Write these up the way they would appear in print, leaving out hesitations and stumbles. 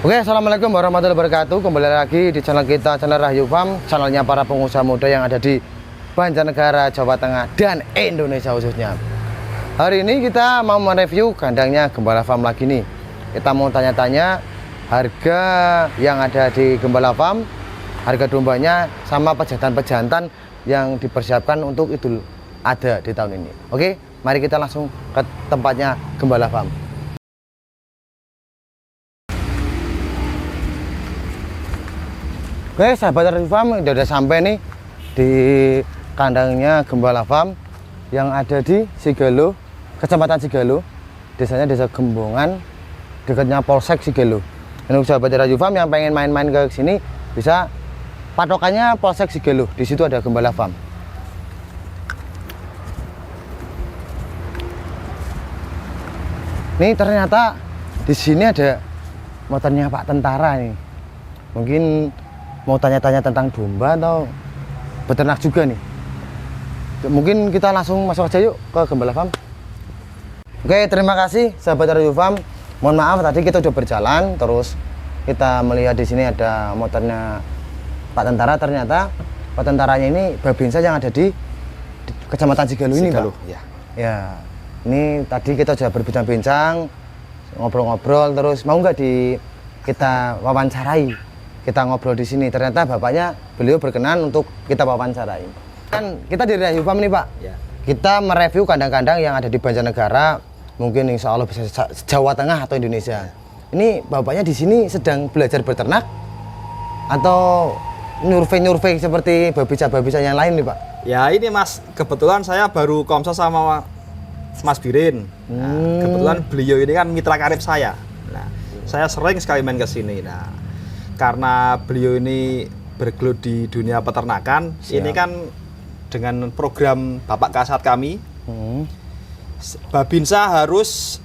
Oke, assalamualaikum warahmatullahi wabarakatuh. Kembali lagi di channel kita, channel Rahayu Farm, channelnya para pengusaha muda yang ada di Banjarnegara, Jawa Tengah, dan Indonesia khususnya. Hari ini kita mau mereview kandangnya Gembala Farm lagi nih. Kita mau tanya-tanya harga yang ada di Gembala Farm, harga dombanya, sama pejantan-pejantan yang dipersiapkan untuk Idul Adha di tahun ini. Oke, mari kita langsung ke tempatnya Gembala Farm. Oke, sahabat Rahayu Farm, udah sampai nih di kandangnya Gembala Farm yang ada di Sigelo, Kecamatan Sigelo, desanya Desa Gembongan, dekatnya Polsek Sigelo. Dan untuk sahabat Rahayu Farm yang pengen main-main ke sini, bisa patokannya Polsek Sigelo. Di situ ada Gembala Farm. Nih ternyata di sini ada motornya Pak Tentara nih. Mungkin mau tanya-tanya tentang domba atau beternak juga nih. Mungkin kita langsung masuk aja yuk ke Gembala Farm. Oke, terima kasih sahabat Rahayu Farm. Mohon maaf tadi kita udah berjalan, terus kita melihat di sini ada motornya Pak Tentara. Ternyata Pak Tentaranya ini babinsa yang ada di Kecamatan Sigelo ini, Pak. Ya. Ini tadi kita sudah berbincang-bincang, ngobrol-ngobrol, terus mau nggak kita wawancarai? Kita ngobrol di sini. Ternyata beliau berkenan untuk kita wawancarai. Kan kita di Rahayu Farm nih, Pak. Ya. Kita mereview kandang-kandang yang ada di Banjarnegara, mungkin insya Allah bisa Jawa Tengah atau Indonesia. Ini bapaknya di sini sedang belajar beternak atau nyurvei seperti babisa-babisa yang lain nih, Pak? Ya ini Mas, kebetulan saya baru komsel sama Mas Birin. Nah, kebetulan beliau ini kan mitra karib saya. Nah, saya sering sekali main ke sini. Nah, karena beliau ini bergelut di dunia peternakan, ini kan dengan program Bapak Kasat kami, Babinsa harus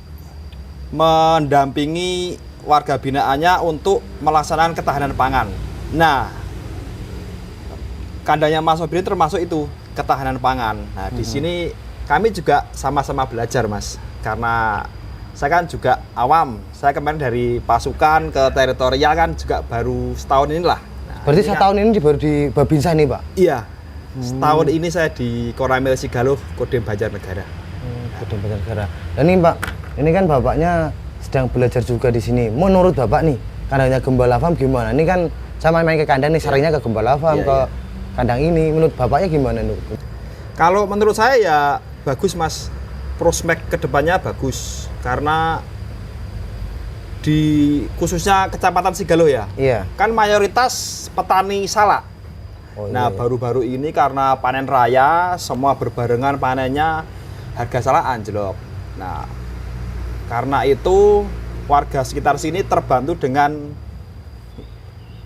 mendampingi warga binaannya untuk melaksanakan ketahanan pangan. Nah, kandangnya Mas Birin termasuk itu, ketahanan pangan. Nah, di sini kami juga sama-sama belajar, Mas, karena saya kan juga awam. Saya kemarin dari pasukan ke teritorial kan juga baru setahun inilah. Nah, berarti setahun ini baru di Babinsa nih, Pak? Iya. Setahun ini saya di Koramil Sigalo, Kodim Banjarnegara. Kodim Banjarnegara. Dan ini, Pak, ini kan bapaknya sedang belajar juga di sini. Menurut Bapak nih, kandangnya Gembala Farm gimana? Ini kan sama main ke kandang nih, seringnya ke Gembala Farm, ke kandang ini. Menurut Bapaknya gimana nih? Kalau menurut saya ya bagus, Mas. Prospek kedepannya bagus karena di khususnya Kecamatan Sigelo ya, kan mayoritas petani salak. Nah, baru-baru ini karena panen raya, semua berbarengan panennya, harga salak anjlok. Nah, karena itu warga sekitar sini terbantu dengan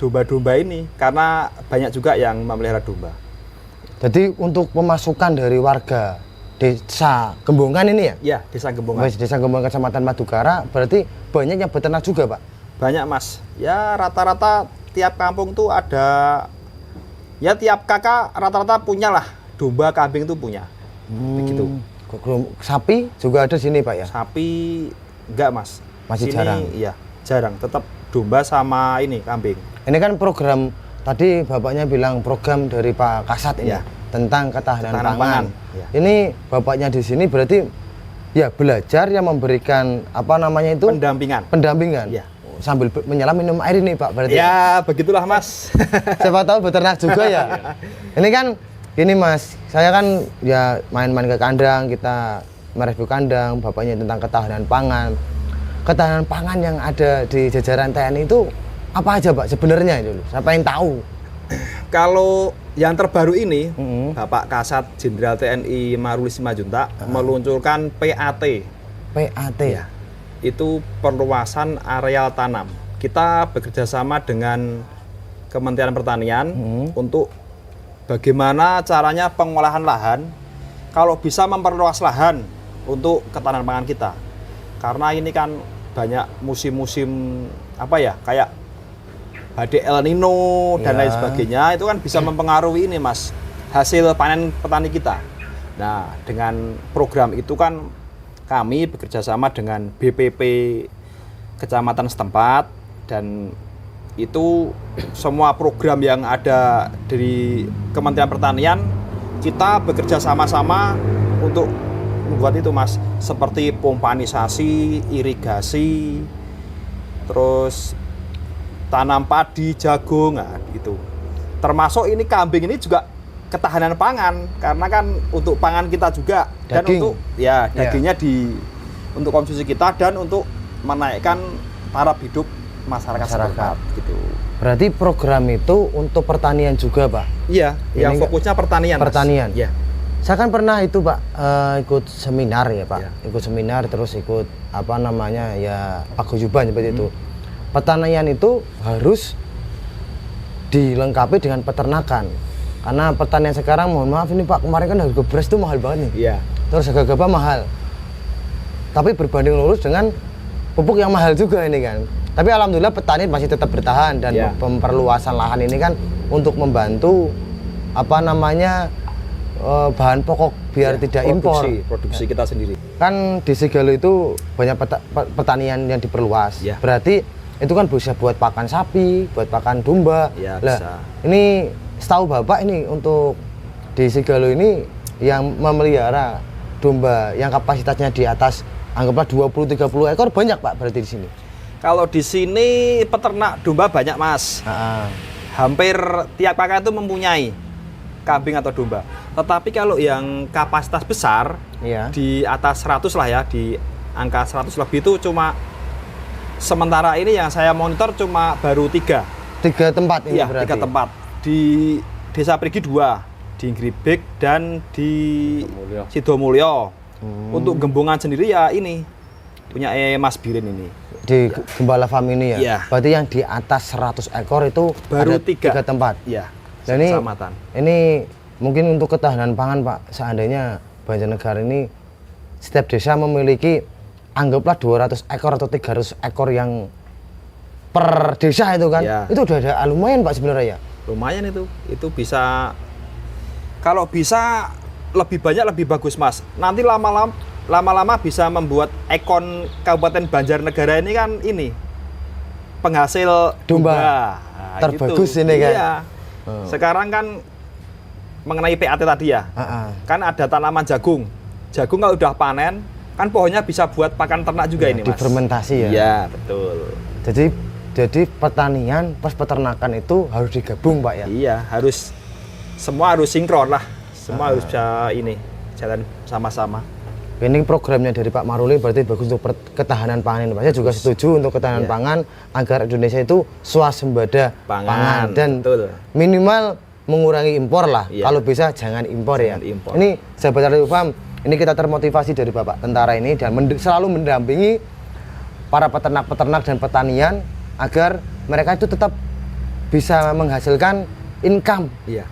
domba-domba ini karena banyak juga yang memelihara domba. Jadi untuk pemasukan dari warga Desa Gembongan ini ya? Iya, Desa Gembongan. Desa Gembongan Kecamatan Madukara, berarti banyak yang beternak juga, Pak? Banyak, Mas. Ya rata-rata tiap kampung tuh ada, ya tiap kakak rata-rata punya lah, domba, kambing tuh punya. Begitu. Sapi juga ada sini, Pak ya? Sapi enggak, Mas. Masih sini, jarang? Iya, jarang. Tetap domba sama ini, kambing. Ini kan program, tadi Bapaknya bilang program dari Pak Kasat ini. Ya. Tentang ketahanan pangan. Ya. Ini bapaknya di sini berarti ya belajar yang memberikan apa namanya itu pendampingan. Ya. Sambil menyelam minum air ini, Pak, berarti. Ya, begitulah, Mas. Siapa tahu beternak juga ya. Ini kan ini, Mas, saya kan ya main-main ke kandang, kita mereview kandang, bapaknya tentang ketahanan pangan. Ketahanan pangan yang ada di jajaran TNI itu apa aja, Pak, sebenarnya itu? Saya pengen tahu. Kalau yang terbaru ini, Bapak Kasat Jenderal TNI Maruli Simanjuntak meluncurkan PAT. PAT ya. Itu perluasan areal tanam. Kita bekerjasama dengan Kementerian Pertanian untuk bagaimana caranya pengolahan lahan. Kalau bisa memperluas lahan untuk ketahanan pangan kita. Karena ini kan banyak musim-musim apa ya, kayak badai El Nino dan lain sebagainya, itu kan bisa mempengaruhi ini, Mas, hasil panen petani kita. Nah, dengan program itu kan kami bekerja sama dengan BPP Kecamatan setempat, Dan itu semua program yang ada dari Kementerian Pertanian kita bekerja sama-sama untuk membuat itu Mas, seperti pompanisasi, irigasi, terus tanam padi, jagung, nah gitu. Termasuk ini kambing ini juga ketahanan pangan karena kan untuk pangan kita juga dan Daging. untuk ya dagingnya untuk konsumsi kita dan untuk menaikkan taraf hidup masyarakat setempat gitu. Berarti program itu untuk pertanian juga, Pak? Iya, yang fokusnya pertanian. Pertanian. Iya. Saya kan pernah itu, Pak, ikut seminar ya, Pak. Iya. Ikut seminar terus ikut apa namanya ya paguyuban seperti itu. Pertanian itu harus dilengkapi dengan peternakan. Karena pertanian sekarang, mohon maaf ini Pak, kemarin kan harga beras itu mahal banget nih. Iya. Terus harga gabah mahal. Tapi berbanding lurus dengan pupuk yang mahal juga ini kan. Tapi alhamdulillah petani masih tetap bertahan dan pemperluasan lahan ini kan untuk membantu apa namanya bahan pokok biar tidak impor. Produksi kita sendiri. Kan di Sigalo itu banyak pertanian yang diperluas. Ya. Berarti itu kan bisa buat pakan sapi, buat pakan domba. Ya, lah, bisa. ini setahu Bapak ini untuk di Sigalo ini yang memelihara domba yang kapasitasnya di atas anggaplah 20-30 ekor banyak Pak berarti di sini. Kalau di sini peternak domba banyak Mas. Hampir tiap kakak itu mempunyai kambing atau domba. Tetapi kalau yang kapasitas besar di atas 100 lah ya, di angka 100 lebih itu cuma sementara ini yang saya monitor cuma baru 3 tempat ini. Iya, berarti 3 tempat. Di Desa Prigi 2, di Gribek dan di Sidomulyo. Untuk gembongan sendiri ya ini punya Mas Birin ini. Di Gembala Farm ini ya? Iya. Berarti yang di atas 100 ekor itu baru ada 3 tempat? Iya, dan ini mungkin untuk ketahanan pangan Pak, seandainya Banjarnegara ini setiap desa memiliki anggaplah 200 ekor atau 300 ekor yang per desa itu kan, itu udah ada lumayan Pak sebenarnya ya? Lumayan itu bisa, kalau bisa lebih banyak lebih bagus Mas. Nanti lama-lama bisa membuat ekon Kabupaten Banjarnegara ini kan ini penghasil domba. Nah, terbagus gitu. Ini kan. Iya. Sekarang kan mengenai PAT tadi ya. Kan ada tanaman jagung. Jagung kalau udah panen kan pohonnya bisa buat pakan ternak juga ini Mas. Difermentasi ya. Iya, betul. Jadi pertanian plus peternakan itu harus digabung Pak ya. Iya, semua harus sinkron lah. Semua harus bisa ini jalan sama-sama. Ini programnya dari Pak Maruli berarti bagus untuk ketahanan pangan ini Pak. Saya juga setuju untuk ketahanan pangan agar Indonesia itu swasembada pangan dan minimal mengurangi impor lah. Kalau bisa jangan impor ya. Ini sahabat Radio Farm, ini kita termotivasi dari Bapak Tentara ini dan selalu mendampingi para peternak-peternak dan pertanian agar mereka itu tetap bisa menghasilkan income. Iya.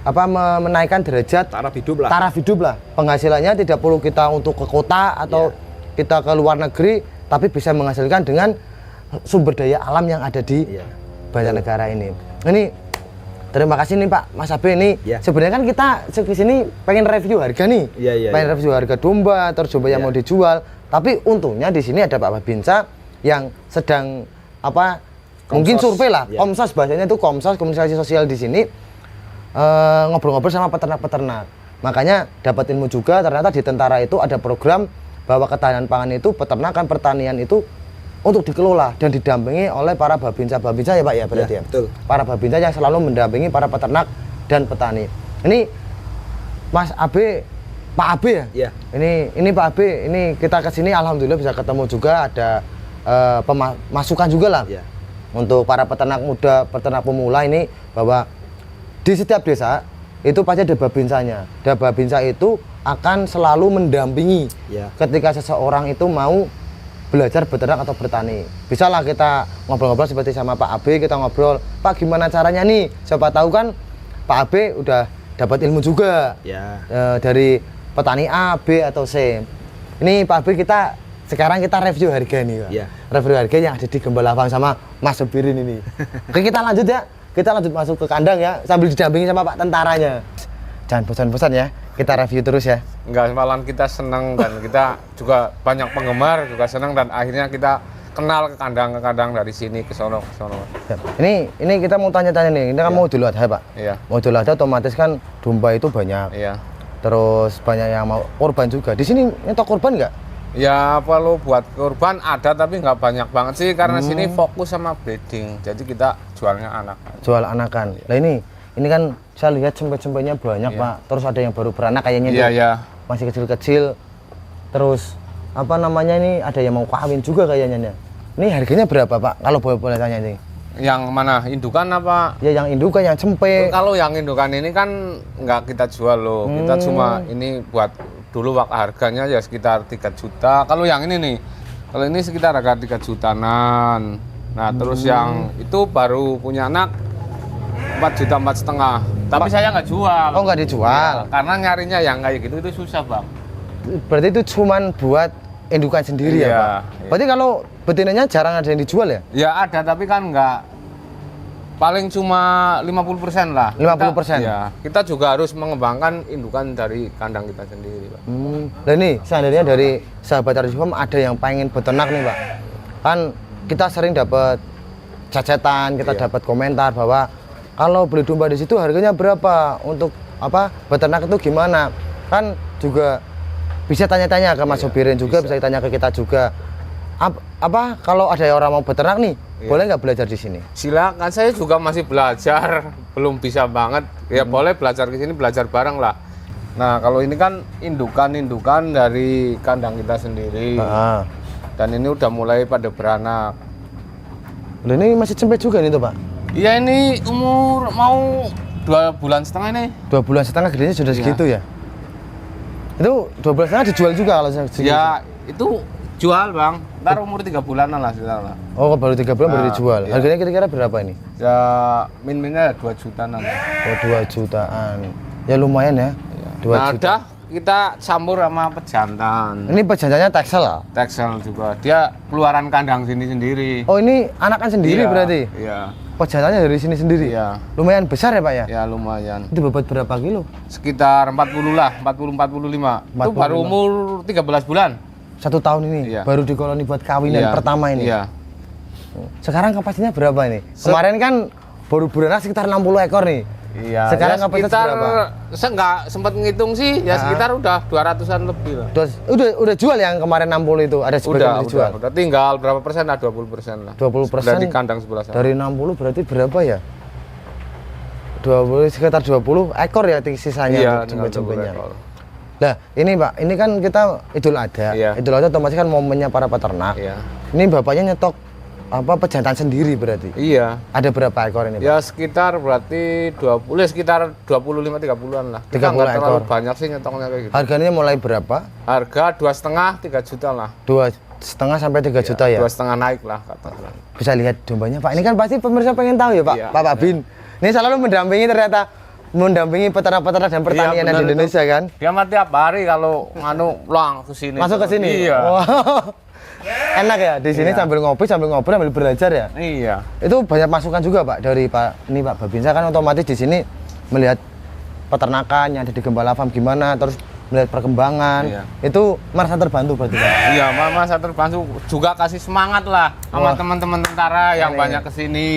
Menaikkan derajat taraf hidup lah. Penghasilannya tidak perlu kita untuk ke kota atau kita ke luar negeri, tapi bisa menghasilkan dengan sumber daya alam yang ada di Banjarnegara ini. Ini terima kasih nih Pak Mas Abe ini. Sebenarnya kan kita ke sini pengen review harga nih. Pengen review harga domba, terus domba yang mau dijual. Tapi untungnya di sini ada Pak Babinsa yang sedang mungkin survei lah, Komsos bahasanya itu Komsos, komunikasi sosial di sini. Ngobrol-ngobrol sama peternak-peternak, makanya dapat ilmu juga. Ternyata di tentara itu ada program bahwa ketahanan pangan itu peternakan pertanian itu untuk dikelola dan didampingi oleh para babinsa ya Pak ya berarti ya. Betul. Para babinsa yang selalu mendampingi para peternak dan petani. Ini Mas Abe, Pak Abe ya? Iya. Ini Pak Abe, ini kita kesini alhamdulillah bisa ketemu juga, ada masukan juga lah untuk para peternak muda, peternak pemula ini bahwa di setiap desa itu pasti ada babinsanya. Dan babinsa itu akan selalu mendampingi ketika seseorang itu mau belajar beternak atau bertani. Bisa lah kita ngobrol-ngobrol seperti sama Pak Abe, kita ngobrol, Pak gimana caranya nih? Siapa tahu kan Pak Abe udah dapat ilmu juga dari petani A, B atau C. Ini Pak Abe sekarang kita review harga nih Pak. Review harga yang ada di Gembala Farm sama Mas Birin ini. Oke, kita lanjut ya. Kita lanjut masuk ke kandang ya, sambil didampingi sama Pak tentaranya. Jangan bosan-bosan ya, kita review terus ya. Enggak, malah kita senang dan kita juga banyak penggemar juga senang dan akhirnya kita kenal ke kandang dari sini ke sono ke sono. Ini kita mau tanya-tanya nih. Ini kan mau Idul Adha, Pak. Iya. Mau Idul Adha otomatis kan domba itu banyak. Iya. Terus banyak yang mau korban juga. Di sini nyetok korban nggak? Ya kalau buat kurban ada tapi nggak banyak banget sih karena sini fokus sama breeding. Jadi kita jualnya anak. Jual anakan. Nah ini kan saya lihat cempe-cempenya banyak, Pak. Terus ada yang baru beranak kayaknya tuh. Iya. Masih kecil-kecil. Terus apa namanya ini ada yang mau kawin juga kayaknya. Ini harganya berapa, Pak? Kalau boleh tanya ini. Yang mana? Indukan apa? Ya yang indukan, yang cempe. Kalau yang indukan ini kan nggak kita jual loh. Kita cuma ini buat dulu harganya ya sekitar 3 juta. Kalau yang ini nih, kalau ini sekitar harga 3 jutaan. Nah terus yang itu baru punya anak 4 juta 4,5. Tapi saya nggak jual. Oh, nggak dijual. Ya, karena nyarinya yang kayak gitu itu susah, Bang. Berarti itu cuman buat indukan sendiri ya, Iya, Pak? iya. Berarti kalau betinanya jarang ada yang dijual ya? Ya ada tapi kan nggak, paling cuma 50% lah. 50%? Ya, kita juga harus mengembangkan indukan dari kandang kita sendiri, Pak. Dan nih, seandainya dari sahabat Arjifam ada yang pengen beternak nih, Pak. Kan kita sering dapat cacetan, kita dapat komentar bahwa kalau beli domba di situ harganya berapa, untuk apa beternak itu gimana? Kan juga bisa tanya-tanya ke Mas Sobirin juga, bisa ditanya ke kita juga. Apa kalau ada orang mau beternak nih, boleh nggak belajar di sini? Silakan, saya juga masih belajar, belum bisa banget. Ya boleh belajar ke sini, belajar bareng lah. Nah kalau ini kan indukan dari kandang kita sendiri. Dan ini udah mulai pada beranak. Loh, ini masih cempe juga nih tuh, Pak? Iya, ini umur mau 2,5 bulan ini. 2,5 bulan gedenya sudah segitu ya? Itu 2,5 bulan dijual juga kalau segitu? Ya itu jual, Bang. Ntar umur 3 bulanan lah sekitar lah. Oh, baru 3 bulan baru dijual. Iya. Harganya kira-kira berapa ini? Ya min-minnya 2 jutaan. Oh, 2 jutaan. Ya lumayan ya. 2 Nah, juta. ada kita campur sama pejantan. Ini pejantannya Texel lah. Texel juga. Dia keluaran kandang sini sendiri. Oh, ini anakan sendiri Iya, berarti? Iya. Pejantannya dari sini sendiri? Iya. Lumayan besar ya, Pak ya? Ya lumayan. Itu bobot berapa kilo? Sekitar 40 lah, 40-45. Itu baru 45. umur 13 bulan. 1 tahun ini? Iya. Baru dikoloni buat kawinan Iya, pertama ini? Iya. Sekarang kapasitasnya berapa ini? Kemarin kan baru beranak sekitar 60 ekor nih. Iya. Sekarang ya kapasitas sekitar, berapa? saya nggak sempat ngitung sih, ya sekitar udah 200-an lebih lah. Udah jual yang kemarin 60 itu? Ada sebagian yang dijual? Udah tinggal berapa persen lah, 20% lah. 20%? Dari kandang sebelah sana. Dari 60 berarti berapa ya? 20, sekitar 20 ekor ya sisanya? Iya, untuk tinggal jumbe-jumbenya. 20 ekor. Nah ini Pak, ini kan kita Idul Adha. Iya. Idul Adha otomatis kan momennya para peternak. Iya. Ini bapaknya nyetok apa pejantan sendiri berarti? Iya. Ada berapa ekor ini Pak? Ya sekitar berarti 20, sekitar 25-30-an lah. 30 Kita nggak terlalu ekor. banyak sih nyetoknya kayak gitu. Harganya mulai berapa? Harga 2,5-3 juta lah. 2,5 sampai 3 juta ya? 2,5 naik lah katakanlah. Bisa lihat dombanya Pak. Ini kan pasti pemirsa pengen tahu ya Pak, Iya, Pak Bin. Ini selalu mendampingi peternak-peternak dan pertanian Iya, di benar Indonesia itu. kan? Dia mah tiap hari kalau pulang ke sini. Masuk ke sini? Iya. Wow. Enak ya di sini Iya. sambil ngopi sambil ngobrol sambil belajar ya. Iya. Itu banyak masukan juga Pak dari Pak Babinsa kan otomatis di sini melihat peternakan yang ada di Gembala Farm gimana, terus melihat perkembangan. Iya. Itu merasa terbantu berarti Pak. Iya, Mama saya terbantu juga kasih semangat lah Wah. sama teman-teman tentara yang Ini. banyak kesini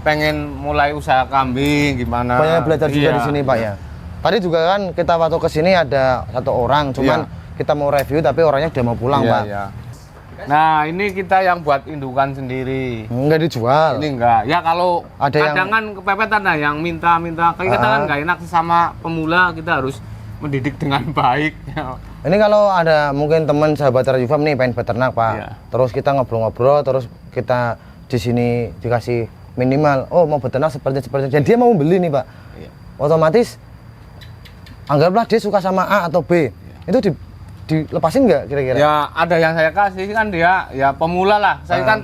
pengen mulai usaha kambing gimana. Banyak belajar juga Iya. di sini Pak ya. Tadi juga kan kita waktu ke sini ada 1 orang, cuman kita mau review tapi orangnya udah mau pulang Iya, Pak. iya. Nah, ini kita yang buat indukan sendiri. Enggak dijual. Ini enggak. Ya kalau Ada yang- kadang kan kepepetan lah yang minta. Kayak kita kan nggak enak sama pemula, kita harus mendidik dengan baik. Ini kalau ada mungkin teman sahabat Rajufam nih pengen beternak Pak. Iya. Terus kita ngobrol-ngobrol, terus kita di sini dikasih minimal, oh mau beternak seperti dan dia mau beli nih Pak. Iya. Otomatis anggaplah dia suka sama A atau B. Itu dilepasin nggak kira-kira? Ya ada yang saya kasih kan dia ya pemula lah. Saya kan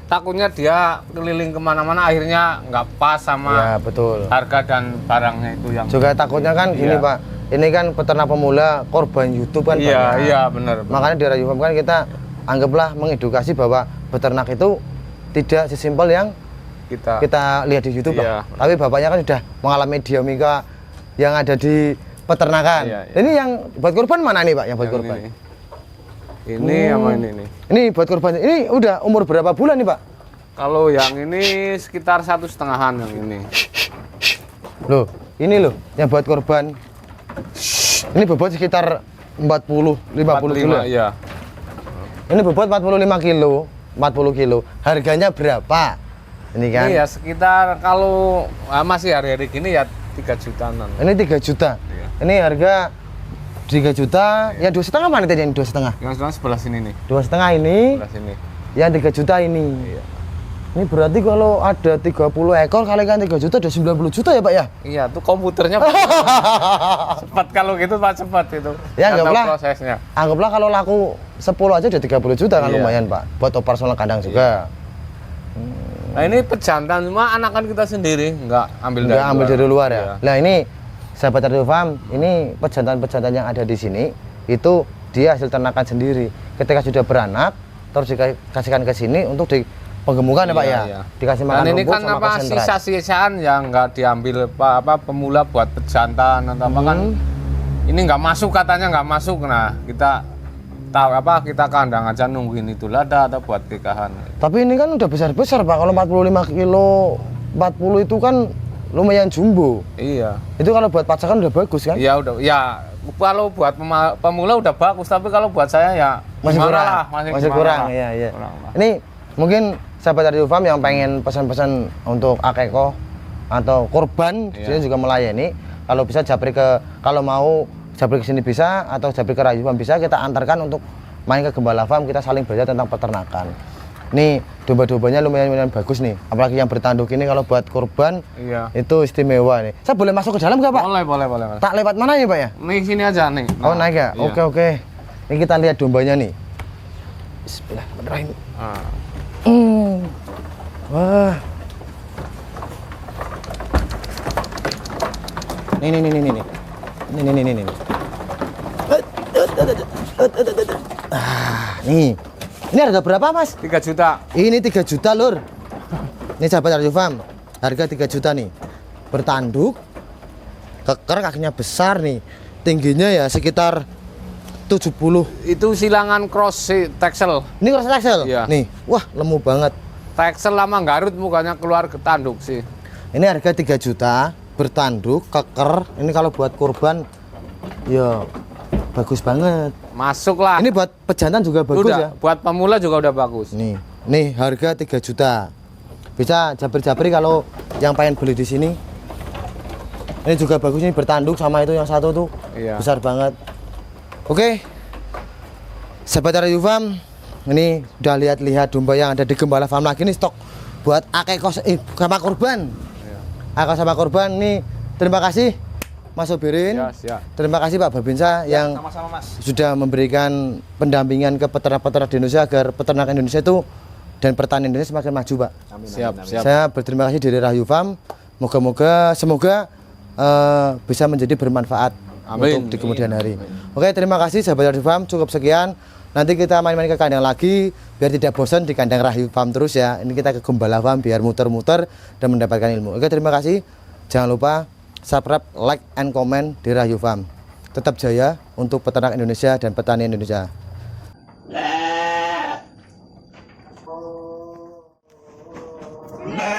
takutnya dia keliling kemana-mana akhirnya nggak pas Ya sama betul. harga dan barangnya itu yang. Juga takutnya kan gini Iya. Pak, ini kan peternak pemula korban YouTube kan Iya banyak. iya benar. Makanya di Rajufam kan kita anggaplah mengedukasi bahwa peternak itu tidak sesimpel yang kita lihat di YouTube Iya. Pak. Tapi bapaknya kan sudah mengalami dinamika yang ada di peternakan. Iya, iya. Ini yang buat korban mana nih Pak? Yang buat Yang korban? ini. Ini sama ini nih. Ini buat korban. Ini udah umur berapa bulan nih, Pak? Kalau yang ini sekitar 1,5-an yang ini. Loh, ini loh yang buat korban. Ini bobot sekitar 50 kilo. Iya. Ini bobot 45 kilo, 40 kilo. Harganya berapa? Ini kan. Iya, sekitar kalau masih hari-hari gini ya 3 jutaan. Ini 3 juta. Iya. Ini harga 3 juta. Yang 2,5 mana tadi yang 2,5? Yang sebelah sini nih. 2,5 ini. Sebelah sini. Yang 3 juta ini. Iya. Ini berarti kalau ada 30 ekor kalikan 3 juta udah 90 juta ya, Pak ya? Iya, tuh komputernya cepat kalau gitu Pak, cepat itu. Ya, Atau anggaplah. prosesnya. Anggaplah kalau laku 10 aja udah 30 juta kan Iya. lumayan, Pak. Buat operasional kandang juga. Nah, ini pejantan cuma anakan kita sendiri, nggak ambil Enggak ambil dari luar ya. Iya. Nah, ini sahabat Radio Farm, ini pejantan-pejantan yang ada di sini itu dia hasil ternakan sendiri. Ketika sudah beranak terus dikasihkan ke sini untuk di penggemukan ya, Pak ya. Iya. Dikasih makan Dan ini rumput kan sama apa konsentrat. sisa-sisaan yang nggak diambil apa pemula buat pejantan atau apa kan ini nggak masuk katanya nggak masuk. Nah kita tahu apa kita kandang aja nungguin itu lada atau buat nikahan. Tapi ini kan udah besar-besar, Pak. Kalau 45 kilo 40 itu kan lumayan jumbo. Iya. Itu kalau buat pacakan udah bagus kan? Ya udah ya kalau buat pemula udah bagus tapi kalau buat saya ya Masih gimana kurang. lah, Masih gimana kurang, lah. iya, iya. Kurang lah. Ini mungkin sahabat Radio Farm yang pengen pesan-pesan untuk akeko atau korban Iya. sini juga melayani. Kalau bisa japri kalau mau japri ke sini bisa atau japri ke Radio Farm bisa, kita antarkan untuk main ke Gembala Farm, kita saling belajar tentang peternakan. Nih domba-dombanya lumayan bagus nih, apalagi yang bertanduk ini kalau buat korban Iya. itu istimewa nih. Saya boleh masuk ke dalam nggak, Pak? Boleh. Tak lewat mana ya, Pak ya? Nih sini aja nih. Oh, naik ya? Iya. Oke. Ini kita lihat dombanya nih. Bismillahirrahmanirrahim. Ah. Wah. Nih. Nih. Ini harga berapa, Mas? 3 juta. Ini 3 juta, Lur. Ini sahabat Radio Farm. Harga 3 juta nih. Bertanduk. Keker, kakinya besar nih. Tingginya ya sekitar 70. Itu silangan cross Texel. Ini cross Texel? Iya. Nih. Wah, lemu banget. Texel lama Garut mukanya keluar ke tanduk sih. Ini harga 3 juta, bertanduk, keker. Ini kalau buat kurban, ya bagus banget. Masuk lah. Ini buat pejantan juga bagus udah, ya. buat pemula juga udah bagus. Nih harga 3 juta. Bisa japri-japri kalau yang pengen beli di sini. Ini juga bagus, ini bertanduk sama itu yang satu tuh. Iya. Besar banget. Oke. Sahabat Radio Farm, ini udah lihat-lihat domba yang ada di Gembala Farm lagi nih, stok buat akeko sama korban. Akeko sama korban nih. Terima kasih Mas Sobirin. Ya, siap. Terima kasih Pak Babinsa yang Sama-sama, Mas. sudah memberikan pendampingan ke peternak-peternak di Indonesia agar peternak Indonesia itu dan pertanian Indonesia semakin maju, Pak. Siap. Saya berterima kasih dari Rahayu Farm. Semoga bisa menjadi bermanfaat Amin. untuk di kemudian hari. Oke, terima kasih sahabat Rahayu Farm. Cukup sekian. Nanti kita main-main ke kandang lagi biar tidak bosan di kandang Rahayu Farm terus ya. Ini kita ke Gembala Farm biar muter-muter dan mendapatkan ilmu. Oke, terima kasih. Jangan lupa subscribe, like, and comment di Rahayu Farm. Tetap jaya untuk peternak Indonesia dan petani Indonesia. Nah.